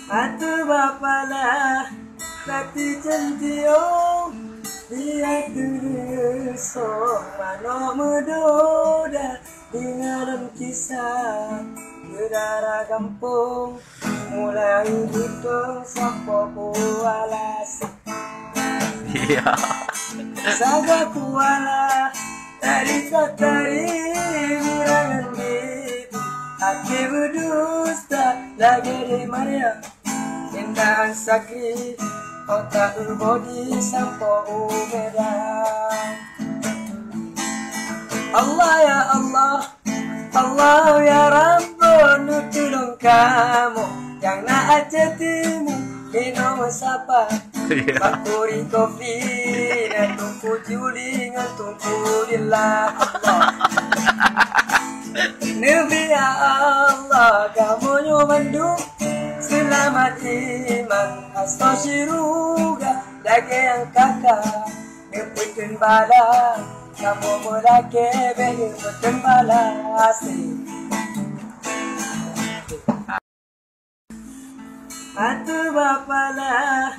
Atu bapala Tati cantiong Dia so mano medoda Dengan kisah Udara kampung mulai hitung sampo kualas. Iya. Saga kuala dari kotari mirangan gitu. Hati berdusta lagi di Maria. Indah sakit otak berbodi sampo umedang. Allah ya Allah, Allah ya Rabbun tolong kamu yang nak jatimu ino sapa bakuri kopi dan tungku juling tungku dillah Allah Nabi ya Allah kamu nyomandu selamat iman astagfiruga lagi yang kakak neputun badan kamu mulake behi putun balasi Atu bapala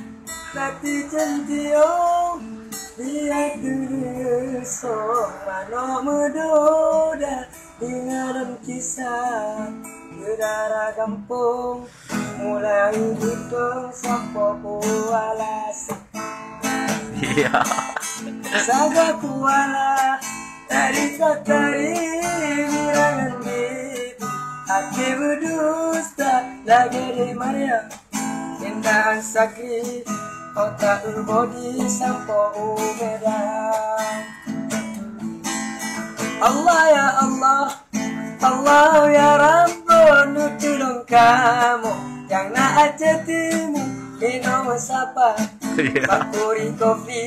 Tati cantiong Dia so mano medoda Dengan kisah Udara kampung mulai hitung sampo kualas. Iya. Saga kuala dari kotari mirangan gitu. Hati berdusta lagi di Maria. Indah sakit otak berbodi sampo umedang. Allah ya Allah, Allah ya Rabbun tolong kamu yang nak jatimu ino sapa bakuri kopi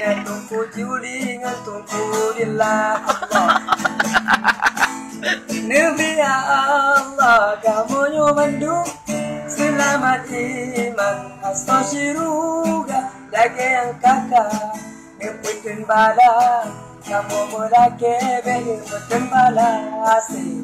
dan tungku juling tungku dillah Allah Nabi ya Allah kamu nyomandu selamat iman astagfiruga lagi yang kakak neputun badan kamu mulake behi putun balasi